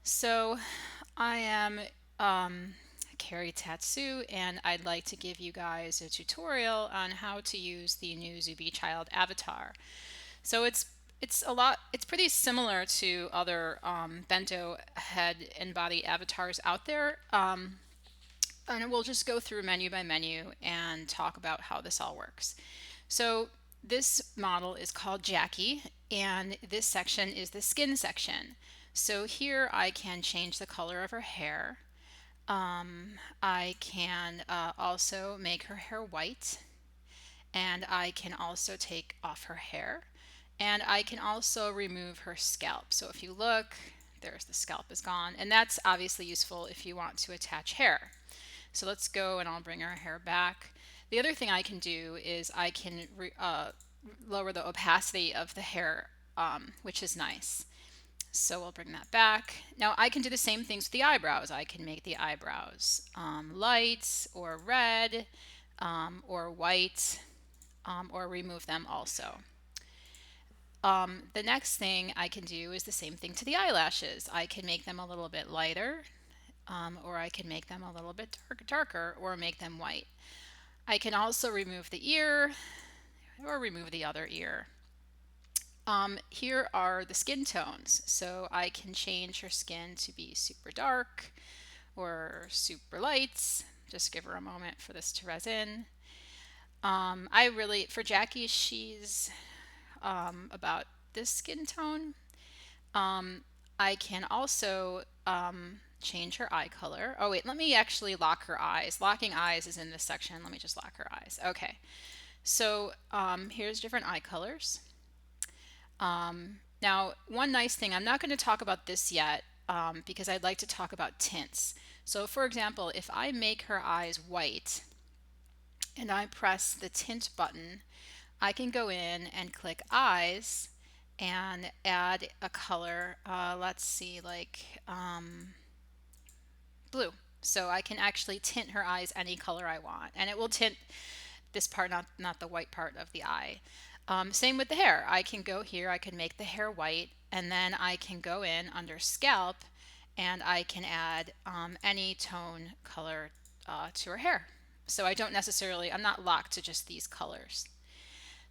So I am Carrie Tatsu, and I'd like to give you guys a tutorial on how to use the new Zooby Child Avatar. So it's pretty similar to other bento head and body avatars out there. And we'll just go through menu by menu and talk about how this all works. So this model is called Jackie, and this section is the skin section. So here I can change the color of her hair. I can also make her hair white, and I can also take off her hair, and I can also remove her scalp. So if you look, there's the scalp is gone, and that's obviously useful if you want to attach hair. So let's go and I'll bring her hair back. The other thing I can do is I can lower the opacity of the hair, which is nice. So we'll bring that back. Now I can do the same things with the eyebrows. I can make the eyebrows light or red or white or remove them also. The next thing I can do is the same thing to the eyelashes. I can make them a little bit lighter, or I can make them a little bit darker or make them white. I can also remove the ear or remove the other ear. Here are the skin tones. So I can change her skin to be super dark or super light. Just give her a moment for this to res in. For Jackie, she's about this skin tone. I can also change her eye color. Oh wait, let me actually lock her eyes. Locking eyes is in this section. Let me just lock her eyes. Okay, so here's different eye colors. Now, one nice thing, I'm not going to talk about this yet because I'd like to talk about tints. So for example, if I make her eyes white and I press the tint button, I can go in and click eyes and add a color. Let's see, like blue. So I can actually tint her eyes any color I want, and it will tint this part, not the white part of the eye. Same with the hair. I can go here, I can make the hair white, and then I can go in under scalp and I can add any tone color to her hair. So I'm not locked to just these colors.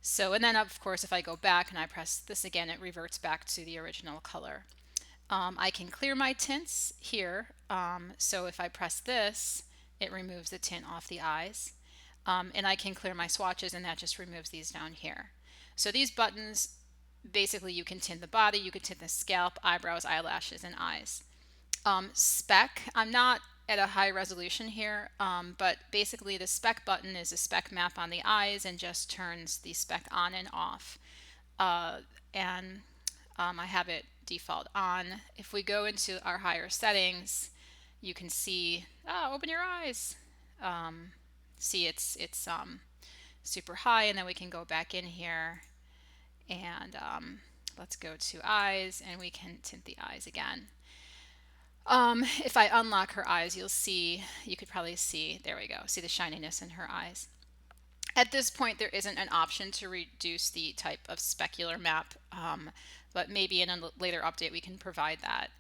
So, and then of course, if I go back and I press this again, it reverts back to the original color. I can clear my tints here. So if I press this, it removes the tint off the eyes. And I can clear my swatches, and that just removes these down here. So these buttons, basically you can tint the body, you can tint the scalp, eyebrows, eyelashes, and eyes. Spec, I'm not at a high resolution here, but basically the spec button is a spec map on the eyes and just turns the spec on and off. And I have it default on. If we go into our higher settings, you can see, open your eyes. See it's super high, and then we can go back in here and let's go to eyes, and we can tint the eyes again. If I unlock her eyes, you could probably see, there we go, see the shininess in her eyes. At this point, there isn't an option to reduce the type of specular map, but maybe in a later update we can provide that.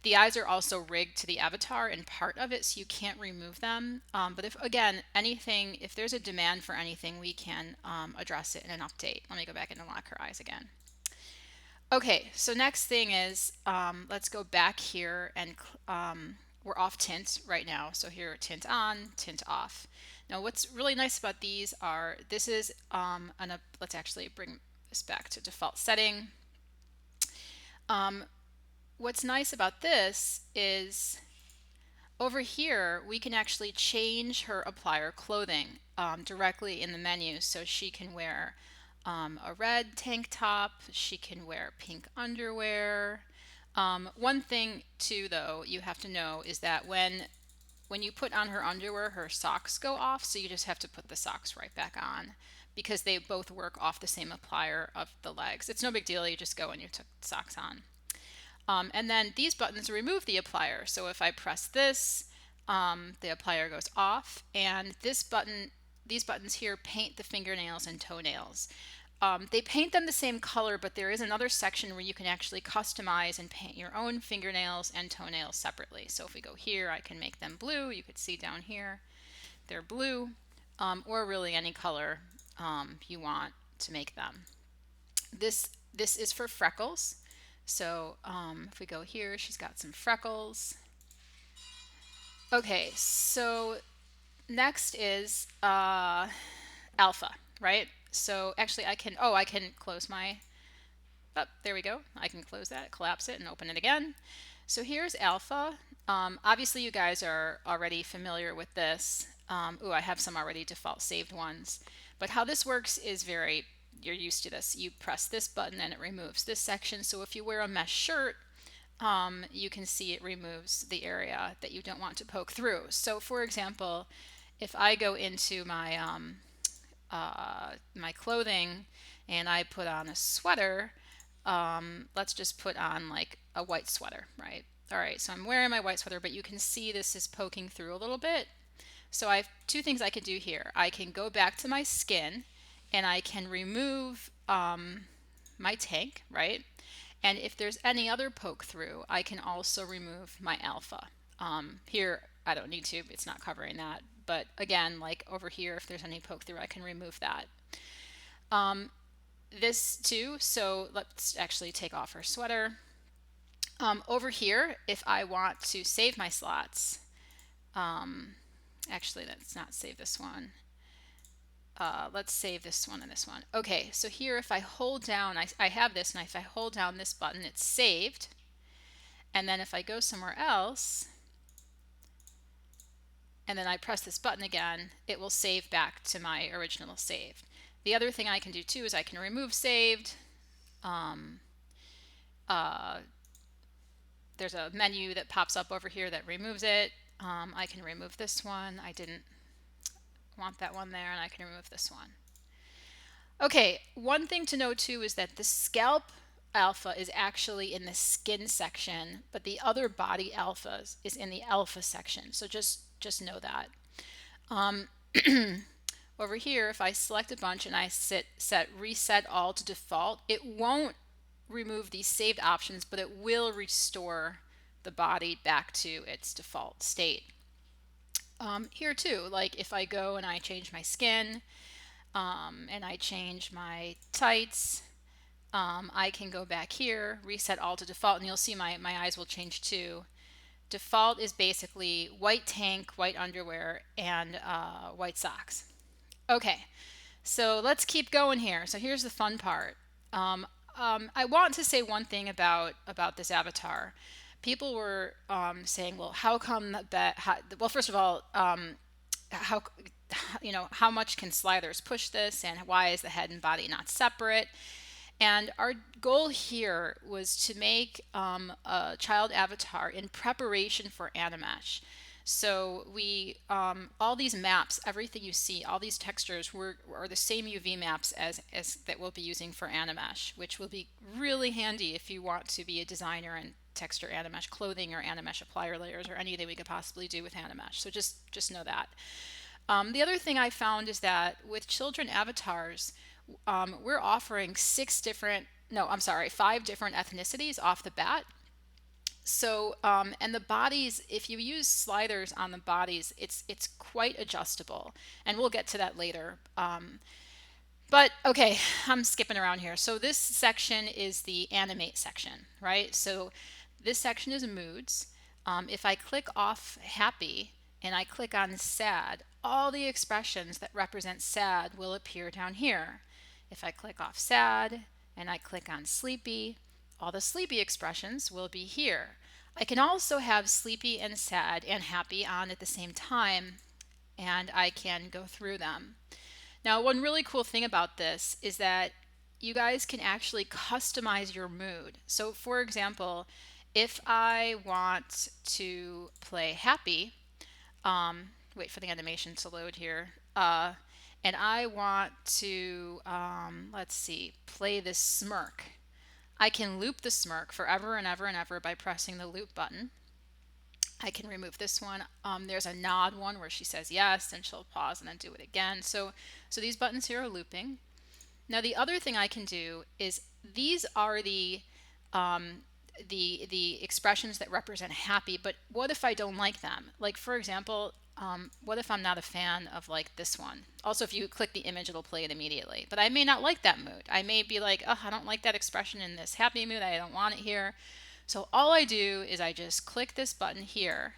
The eyes are also rigged to the avatar and part of it, so you can't remove them. But if there's a demand for anything, we can address it in an update. Let me go back and unlock her eyes again. Okay, so next thing is let's go back here and we're off tint right now. So here, tint on, tint off. Now what's really nice about these are, let's actually bring this back to default setting. What's nice about this is over here we can actually change her applier clothing directly in the menu, so she can wear a red tank top, she can wear pink underwear. One thing too though you have to know is that when you put on her underwear, her socks go off, so you just have to put the socks right back on because they both work off the same applier of the legs. It's no big deal, you just go and you took the socks on. And then these buttons remove the applier. So if I press this, the applier goes off, and these buttons here paint the fingernails and toenails. they paint them the same color, but there is another section where you can actually customize and paint your own fingernails and toenails separately. So if we go here, I can make them blue. You could see down here, they're blue, or really any color you want to make them. This is for freckles. So if we go here, she's got some freckles. Okay, so next is alpha, right? So actually I can close my, oh, there we go. I can close that, collapse it, and open it again. So here's alpha. Obviously you guys are already familiar with this. I have some already default saved ones. But how this works is you're used to this. You press this button and it removes this section. So if you wear a mesh shirt, you can see it removes the area that you don't want to poke through. So for example, if I go into my my clothing and I put on a sweater, let's just put on like a white sweater, right? All right, so I'm wearing my white sweater, but you can see this is poking through a little bit. So I have two things I can do here. I can go back to my skin and I can remove my tank, right? And if there's any other poke through, I can also remove my alpha. Here, I don't need to, it's not covering that. But again, like over here, if there's any poke through, I can remove that. This too, so let's actually take off her sweater. Over here, if I want to save my slots, actually let's not save this one. Let's save this one and this one. Okay, so here if I hold down, I have this, and if I hold down this button, it's saved. And then if I go somewhere else, and then I press this button again, it will save back to my original save. The other thing I can do too is I can remove saved. There's a menu that pops up over here that removes it. I can remove this one. I didn't want that one there, and I can remove this one. Okay, one thing to know too is that the scalp alpha is actually in the skin section, but the other body alphas is in the alpha section. So just know that. Over here, if I select a bunch and I set reset all to default, it won't remove these saved options, but it will restore the body back to its default state. Here too, like if I go and I change my skin, and I change my tights, I can go back here, reset all to default, and you'll see my eyes will change too. Default is basically white tank, white underwear, and white socks. Okay, so let's keep going here. So here's the fun part. I want to say one thing about this avatar. People were saying, well, how come that? Well, first of all, how much can sliders push this, and why is the head and body not separate? And our goal here was to make a child avatar in preparation for Animesh. So we all these maps, everything you see, all these textures are the same UV maps as that we'll be using for Animesh, which will be really handy if you want to be a designer and texture Animesh clothing or Animesh applier layers or anything we could possibly do with Animesh. So just know that. The other thing I found is that with children avatars, we're offering 5 different ethnicities off the bat. So, and the bodies, if you use sliders on the bodies, it's quite adjustable, and we'll get to that later. But okay, I'm skipping around here. So this section is the animate section, right? So this section is moods. If I click off happy and I click on sad, all the expressions that represent sad will appear down here. If I click off sad and I click on sleepy, all the sleepy expressions will be here. I can also have sleepy and sad and happy on at the same time, and I can go through them. Now, one really cool thing about this is that you guys can actually customize your mood. So for example, if I want to play happy, wait for the animation to load here, and I want to, let's see, play this smirk. I can loop the smirk forever and ever and ever by pressing the loop button. I can remove this one. There's a nod one where she says yes, and she'll pause and then do it again. So these buttons here are looping. Now the other thing I can do is these are the expressions that represent happy, but what if I don't like them? Like for example, what if I'm not a fan of like this one? Also, if you click the image, it'll play it immediately. But I may not like that mood. I may be like, oh, I don't like that expression in this happy mood. I don't want it here. So all I do is I just click this button here,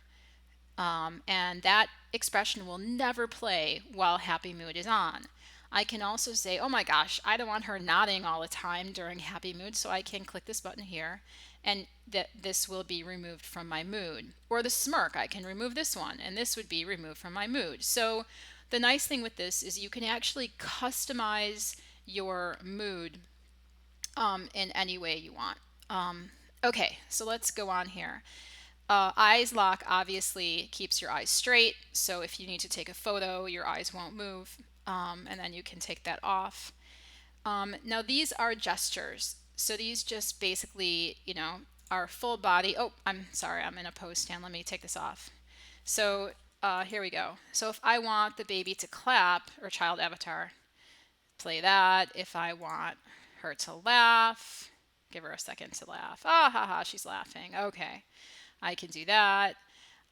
and that expression will never play while happy mood is on. I can also say, oh my gosh, I don't want her nodding all the time during happy mood, so I can click this button here and this will be removed from my mood. Or the smirk, I can remove this one and this would be removed from my mood. So the nice thing with this is you can actually customize your mood in any way you want. Okay, so let's go on here. Eyes lock obviously keeps your eyes straight, so if you need to take a photo, your eyes won't move, and then you can take that off. Now these are gestures, so these just basically, are full body. Oh, I'm sorry, I'm in a pose stand. Let me take this off. So here we go. So if I want the baby to clap, or child avatar, play that. If I want her to laugh, give her a second to laugh. Ah, ha, ha, she's laughing. Okay. I can do that.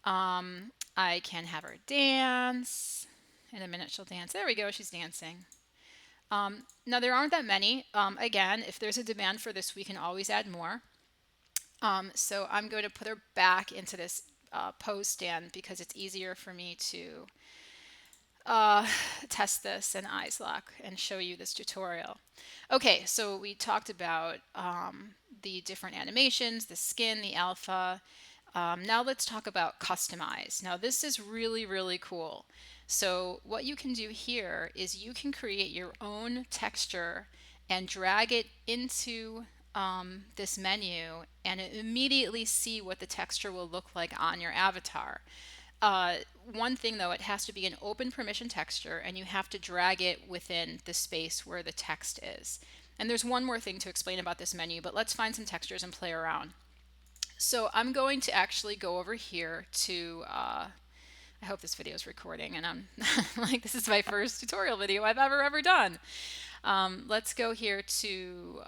I can have her dance. In a minute she'll dance. There we go, she's dancing. Now there aren't that many. Again, if there's a demand for this, we can always add more. So I'm going to put her back into this pose stand because it's easier for me to test this and eyes lock and show you this tutorial. Okay, so we talked about the different animations, the skin, the alpha. Now let's talk about customize. Now this is really, really cool. So what you can do here is you can create your own texture and drag it into this menu and immediately see what the texture will look like on your avatar. One thing though, it has to be an open permission texture and you have to drag it within the space where the text is. And there's one more thing to explain about this menu, but let's find some textures and play around. So I'm going to actually go over here to, I hope this video is recording and I'm like, this is my first tutorial video I've ever done. Let's go here to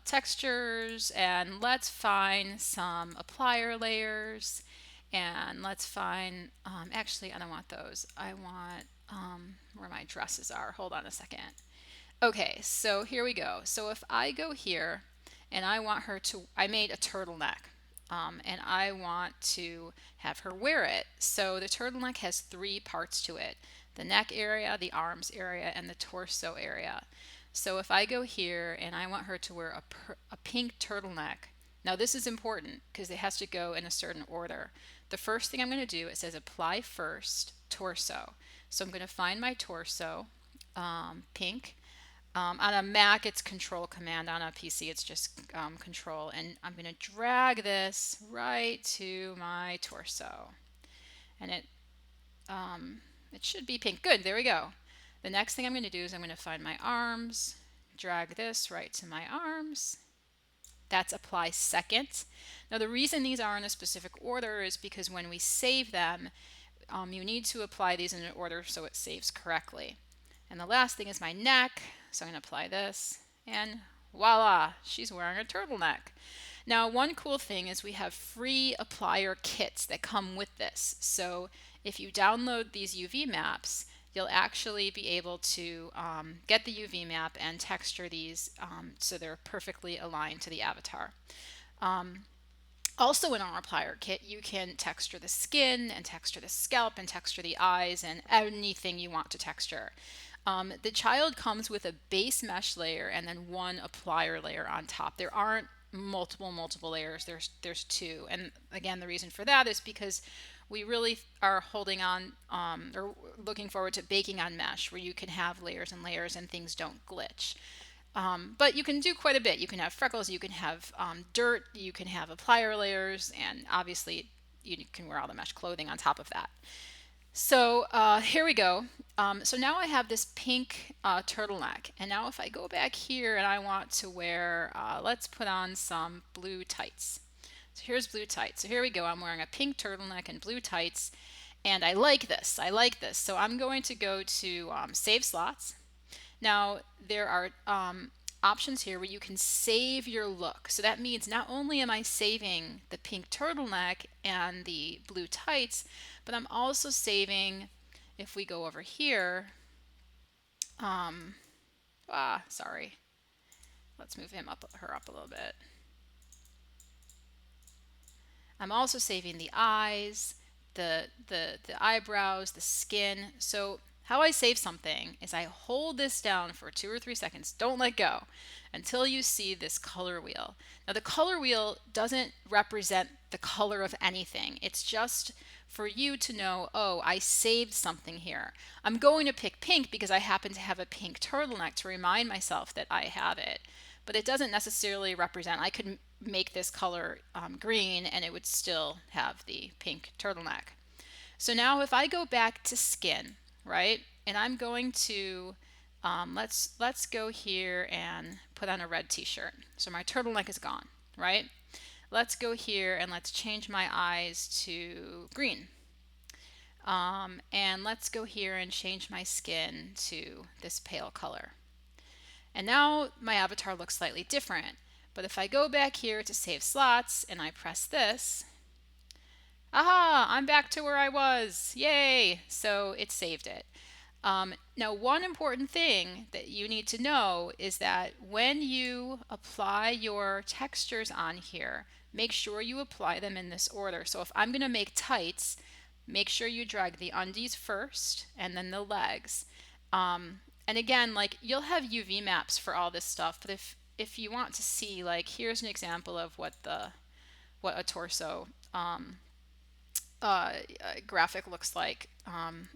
textures and let's find some applier layers and let's find, actually I don't want those. I want where my dresses are. Hold on a second. Okay, so here we go. So if I go here and I want her to, I made a turtleneck. And I want to have her wear it. So the turtleneck has three parts to it: the neck area, the arms area, and the torso area. So if I go here and I want her to wear a pink turtleneck, now this is important because it has to go in a certain order. The first thing I'm going to do, it says apply first, torso. So I'm going to find my torso, pink. On a Mac, it's Control Command. On a PC, it's just Control. And I'm going to drag this right to my torso. And it should be pink. Good, there we go. The next thing I'm going to do is I'm going to find my arms, drag this right to my arms. That's apply second. Now the reason these are in a specific order is because when we save them, you need to apply these in an order so it saves correctly. And the last thing is my neck. So I'm going to apply this and voila, she's wearing a turtleneck. Now one cool thing is we have free applier kits that come with this. So if you download these UV maps, you'll actually be able to get the UV map and texture these so they're perfectly aligned to the avatar. Also in our applier kit, you can texture the skin and texture the scalp and texture the eyes and anything you want to texture. The child comes with a base mesh layer and then one applier layer on top. There aren't multiple layers. There's two. And again, the reason for that is because we really are holding on or looking forward to baking on mesh where you can have layers and layers and things don't glitch. But you can do quite a bit. You can have freckles, you can have dirt, you can have applier layers, and obviously you can wear all the mesh clothing on top of that. So here we go. So now I have this pink turtleneck. And now if I go back here and I want to wear, let's put on some blue tights. So here's blue tights. So here we go. I'm wearing a pink turtleneck and blue tights. And I like this. I like this. So I'm going to go to Save Slots. Now, there are options here where you can save your look. So that means not only am I saving the pink turtleneck and the blue tights, but I'm also saving, if we go over here, sorry, let's move her up a little bit. I'm also saving the eyes, the eyebrows, the skin. So how I save something is I hold this down for 2 or 3 seconds. Don't let go until you see this color wheel. Now the color wheel doesn't represent the color of anything. It's just for you to know, oh, I saved something here. I'm going to pick pink because I happen to have a pink turtleneck to remind myself that I have it. But it doesn't necessarily represent, I could make this color green and it would still have the pink turtleneck. So now if I go back to skin, right, and I'm going to, let's go here and put on a red t-shirt. So my turtleneck is gone, right? Let's go here and let's change my eyes to green. And let's go here and change my skin to this pale color. And now my avatar looks slightly different. But if I go back here to save slots and I press this, aha, I'm back to where I was. Yay! So it saved it. Now, one important thing that you need to know is that when you apply your textures on here, make sure you apply them in this order. So if I'm going to make tights, make sure you drag the undies first and then the legs. And again, like you'll have UV maps for all this stuff, but if you want to see, like here's an example of what a torso graphic looks like,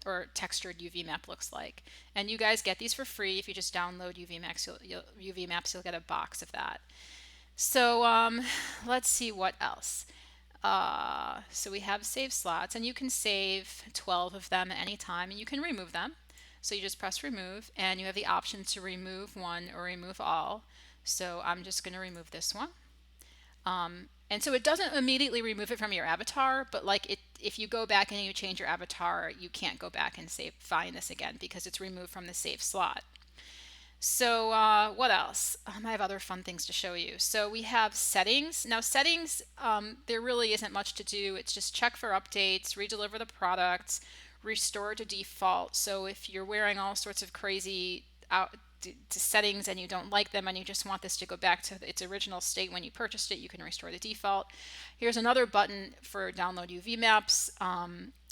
or textured UV map looks like. And you guys get these for free if you just download UV maps. UV maps, you'll get a box of that. So let's see what else. So we have save slots, and you can save 12 of them at any time, and you can remove them. So you just press remove, and you have the option to remove one or remove all. So I'm just going to remove this one. And so it doesn't immediately remove it from your avatar, but like if you go back and you change your avatar, you can't go back and find this again because it's removed from the save slot. So what else? I have other fun things to show you. So we have settings. Now settings, there really isn't much to do. It's just check for updates, redeliver the product, restore to default. So if you're wearing all sorts of crazy to settings and you don't like them and you just want this to go back to its original state when you purchased it, you can restore the default. Here's another button for download UV maps.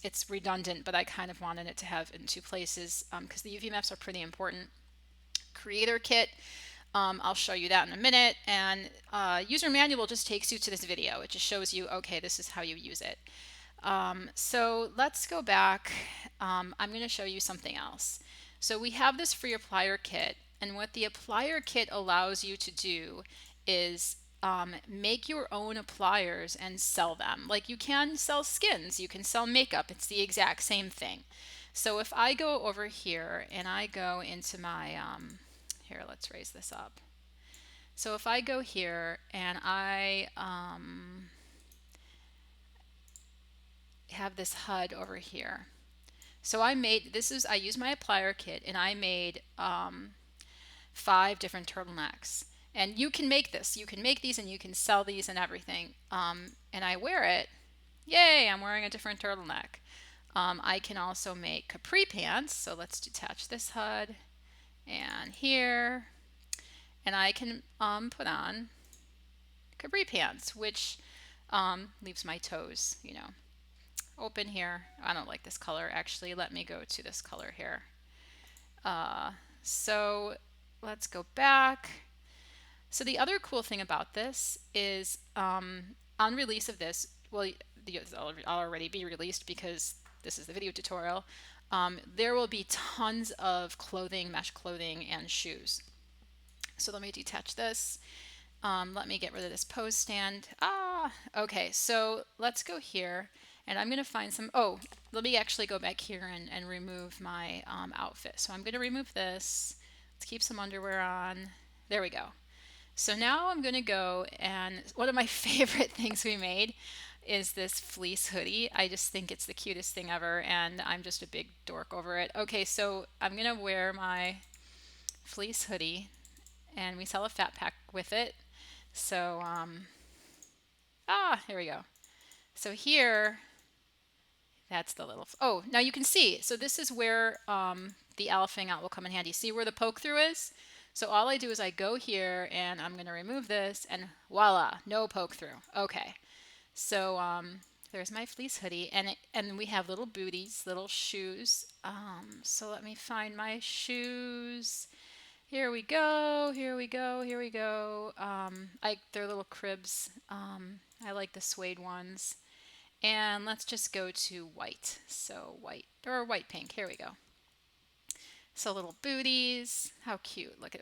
It's redundant, but I kind of wanted it to have in two places because the UV maps are pretty important. Creator kit, I'll show you that in a minute, and user manual just takes you to this video. It just shows you, okay, this is how you use it. So let's go back. I'm going to show you something else. So we have this free applier kit, and what the applier kit allows you to do is make your own appliers and sell them. Like you can sell skins, you can sell makeup, it's the exact same thing. So if I go over here and I go into my, here, let's raise this up. So if I go here and I have this HUD over here. So I used my applier kit and I made 5 different turtlenecks. And you can make this. You can make these and you can sell these and everything. And I wear it. Yay, I'm wearing a different turtleneck. I can also make capri pants. So let's detach this HUD and here. And I can put on capri pants, which leaves my toes, open here. I don't like this color actually. Let me go to this color here. So let's go back. So the other cool thing about this is on release of this, well, it'll already be released because this is the video tutorial. There will be tons of clothing, mesh clothing, and shoes. So let me detach this. Let me get rid of this pose stand. Okay, so let's go here. And I'm going to find some, let me actually go back here and remove my outfit. So I'm going to remove this. Let's keep some underwear on. There we go. So now I'm going to go, and one of my favorite things we made is this fleece hoodie. I just think it's the cutest thing ever, and I'm just a big dork over it. Okay, so I'm going to wear my fleece hoodie, and we sell a fat pack with it. So, here we go. So here, that's the little, oh, now you can see. So this is where the elephant out will come in handy. See where the poke through is? So all I do is I go here and I'm going to remove this and voila, no poke through. Okay. So there's my fleece hoodie and we have little booties, little shoes. So let me find my shoes. Here we go, here we go, here we go. They're little cribs. I like the suede ones. And let's just go to white. So white or white pink. Here we go. So little booties. How cute. Look at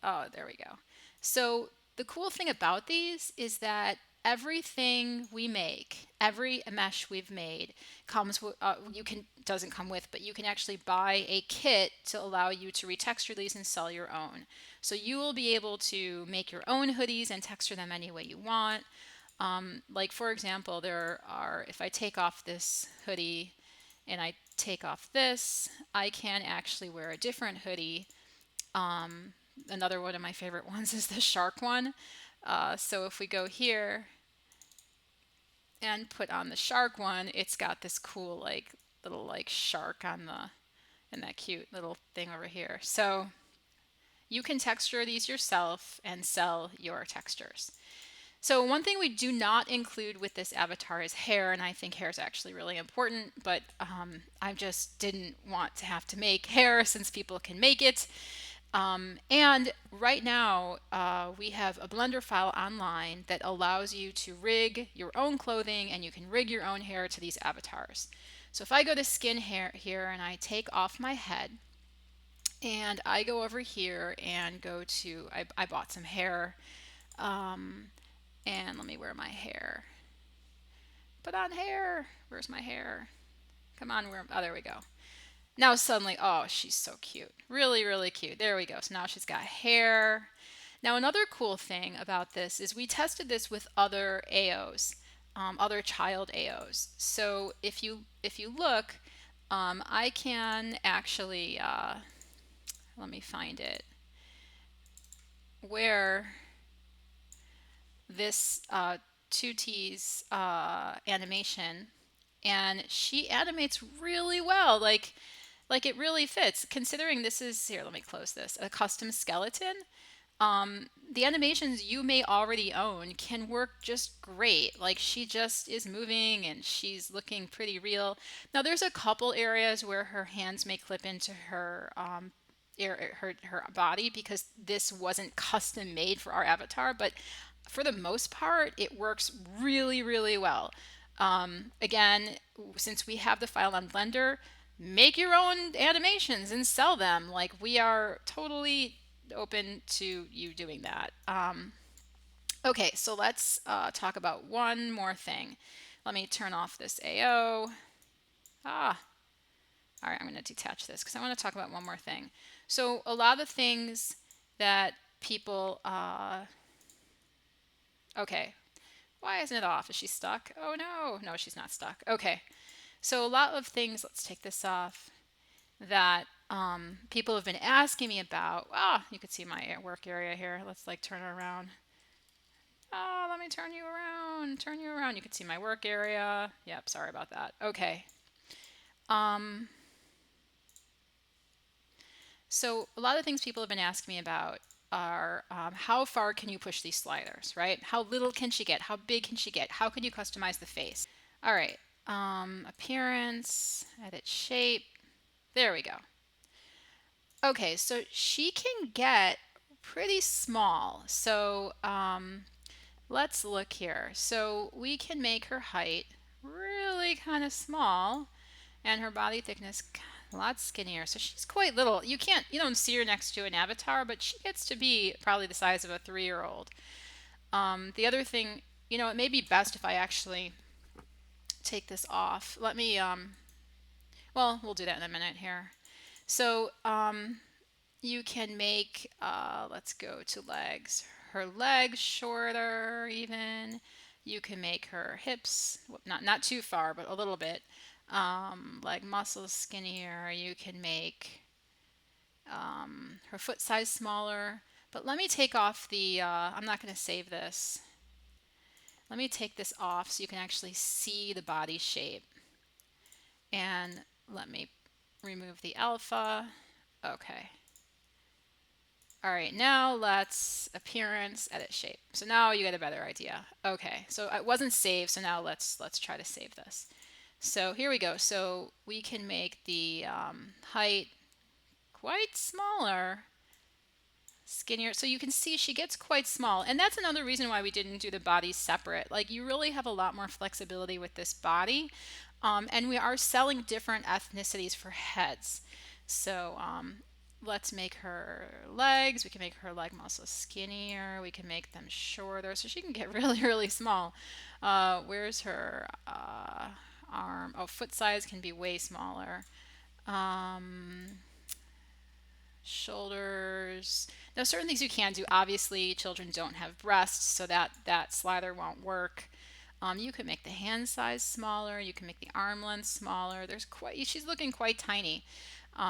oh, there we go. So the cool thing about these is that everything we make, every mesh we've made comes with, doesn't come with, but you can actually buy a kit to allow you to retexture these and sell your own. So you will be able to make your own hoodies and texture them any way you want. Like for example, if I take off this hoodie and I take off this, I can actually wear a different hoodie. Another one of my favorite ones is the shark one. So if we go here and put on the shark one, it's got this cool like little like shark on and that cute little thing over here. So you can texture these yourself and sell your textures. So one thing we do not include with this avatar is hair, and I think hair is actually really important, but I just didn't want to have to make hair since people can make it. And right now, we have a Blender file online that allows you to rig your own clothing and you can rig your own hair to these avatars. So if I go to skin hair here and I take off my head and I go over here and go to, I bought some hair. And let me wear my hair. Put on hair. Where's my hair? Come on, oh, there we go. Now suddenly, oh, she's so cute. Really, really cute. There we go. So now she's got hair. Now another cool thing about this is we tested this with other AOs, other child AOs. So if you look, I can actually, let me find it, where this 2T's animation, and she animates really well. Like it really fits. Considering this is, here, let me close this, a custom skeleton. The animations you may already own can work just great. Like she just is moving and she's looking pretty real. Now there's a couple areas where her hands may clip into her her body because this wasn't custom made for our avatar, but for the most part, it works really, really well. Again, since we have the file on Blender, make your own animations and sell them. Like we are totally open to you doing that. Okay, so let's talk about one more thing. Let me turn off this AO. All right, I'm going to detach this because I want to talk about one more thing. So a lot of things that people, okay, why isn't it off? Is she stuck? Oh no, no, she's not stuck. Okay, so a lot of things, let's take this off, that people have been asking me about. You can see my work area here. Let's like turn it around. Let me turn you around, turn you around. You can see my work area. Yep, sorry about that. Okay. So a lot of things people have been asking me about are how far can you push these sliders, right? How little can she get? How big can she get? How can you customize the face? All right, appearance, edit shape. There we go. Okay, so she can get pretty small. So let's look here. So we can make her height really kind of small and her body thickness a lot skinnier. So she's quite little. You don't see her next to an avatar, but she gets to be probably the size of a 3-year-old. The other thing, it may be best if I actually take this off. Let me, well, we'll do that in a minute here. So you can make, let's go to legs. Her legs shorter even. You can make her hips, not too far, but a little bit. Leg muscles skinnier. You can make her foot size smaller. But let me take off the, I'm not going to save this. Let me take this off so you can actually see the body shape. And let me remove the alpha. Okay. All right, now let's appearance, edit shape. So now you get a better idea. Okay, so it wasn't saved, so now let's try to save this. So here we go. So we can make the height quite smaller, skinnier. So you can see she gets quite small. And that's another reason why we didn't do the body separate. Like you really have a lot more flexibility with this body. And we are selling different ethnicities for heads. So let's make her legs. We can make her leg muscles skinnier. We can make them shorter so she can get really, really small. Where's her arm? Oh, foot size can be way smaller. Shoulders. Now, certain things you can do. Obviously, children don't have breasts, so that slider won't work. You can make the hand size smaller. You can make the arm length smaller. She's looking quite tiny.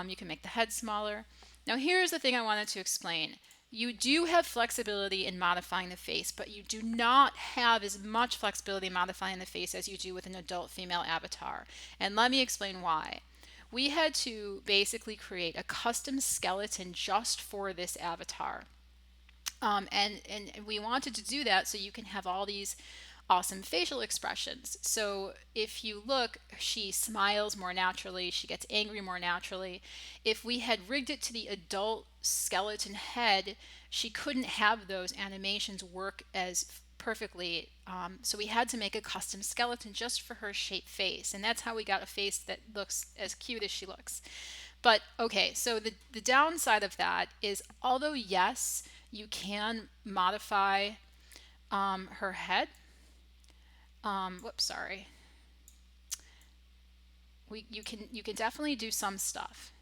You can make the head smaller. Now, here's the thing I wanted to explain. You do have flexibility in modifying the face, but you do not have as much flexibility in modifying the face as you do with an adult female avatar. And let me explain why. We had to basically create a custom skeleton just for this avatar. And we wanted to do that so you can have all these awesome facial expressions. So if you look, she smiles more naturally, she gets angry more naturally. If we had rigged it to the adult skeleton head, she couldn't have those animations work as perfectly. So we had to make a custom skeleton just for her shape face. And that's how we got a face that looks as cute as she looks. But okay, so the downside of that is although, yes, you can modify her head. Whoops, sorry. You can definitely do some stuff.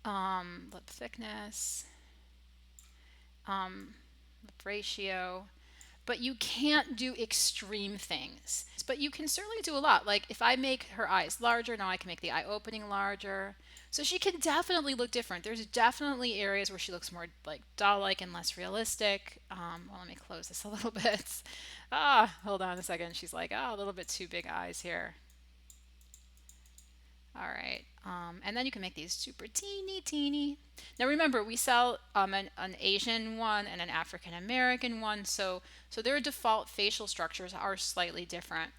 Lip thickness, lip ratio, but you can't do extreme things. But you can certainly do a lot. Like if I make her eyes larger, now I can make the eye opening larger. So she can definitely look different. There's definitely areas where she looks more like doll-like and less realistic. Well, let me close this a little bit. Hold on a second. She's like, a little bit too big eyes here. All right. And then you can make these super teeny. Now remember, we sell an Asian one and an African American one, so their default facial structures are slightly different.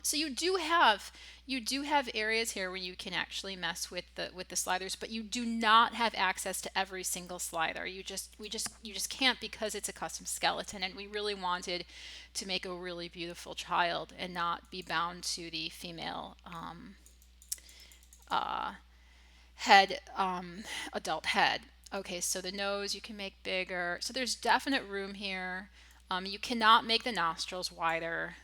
So you do have areas here where you can actually mess with the sliders, but you do not have access to every single slider. You just can't because it's a custom skeleton, and we really wanted to make a really beautiful child and not be bound to the female head, adult head. Okay, so the nose you can make bigger. So there's definite room here. You cannot make the nostrils wider,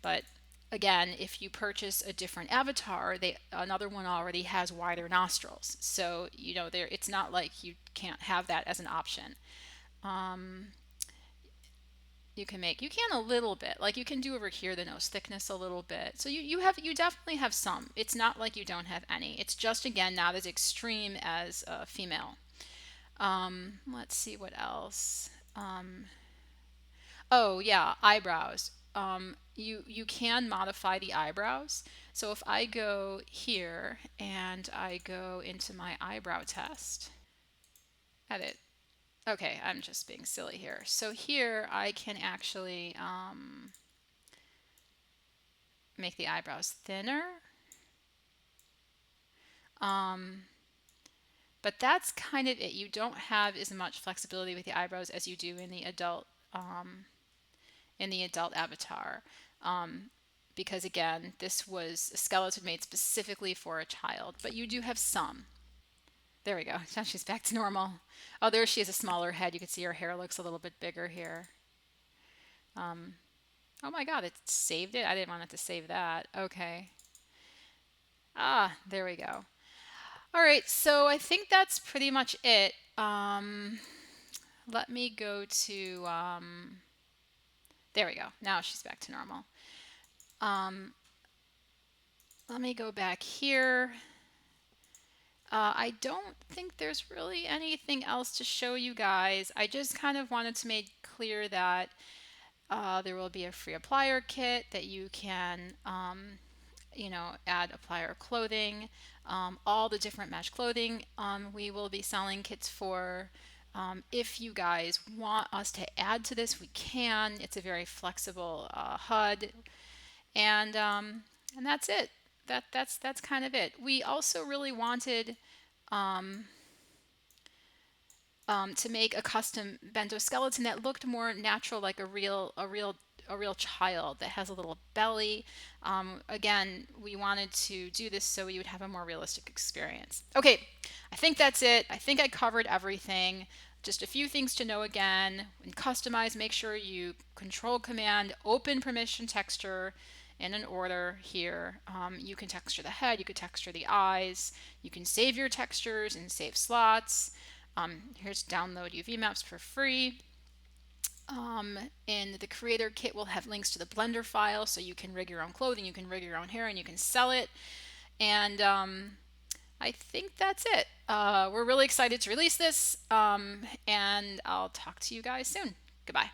but again, if you purchase a different avatar, another one already has wider nostrils. So it's not like you can't have that as an option. You can a little bit, like you can do over here the nose thickness a little bit. So you definitely have some. It's not like you don't have any. It's just, again, not as extreme as a female. Let's see what else. Oh yeah, eyebrows. You can modify the eyebrows. So if I go here and I go into my eyebrow test, edit. Okay, I'm just being silly here. So here I can actually make the eyebrows thinner. But that's kind of it. You don't have as much flexibility with the eyebrows as you do in the adult avatar. Because again, this was a skeleton made specifically for a child, but you do have some. There we go. Now she's back to normal. Oh, there she has a smaller head. You can see her hair looks a little bit bigger here. Oh my God, it saved it. I didn't want it to save that. Okay. There we go. All right, so I think that's pretty much it. Let me go to, there we go. Now she's back to normal. Let me go back here. I don't think there's really anything else to show you guys. I just kind of wanted to make clear that there will be a free applier kit that you can, add applier clothing, all the different mesh clothing we will be selling kits for. If you guys want us to add to this, we can. It's a very flexible HUD, and that's it. That's kind of it. We also really wanted to make a custom bento skeleton that looked more natural, like a real child that has a little belly. Again, we wanted to do this so you would have a more realistic experience. Okay, I think that's it. I think I covered everything. Just a few things to know again. When customize, make sure you control command open permission texture in an order here. You can texture the head, you can texture the eyes, you can save your textures and save slots. Here's download UV maps for free. And the creator kit will have links to the Blender file so you can rig your own clothing, you can rig your own hair, and you can sell it. And I think that's it. We're really excited to release this, and I'll talk to you guys soon. Goodbye.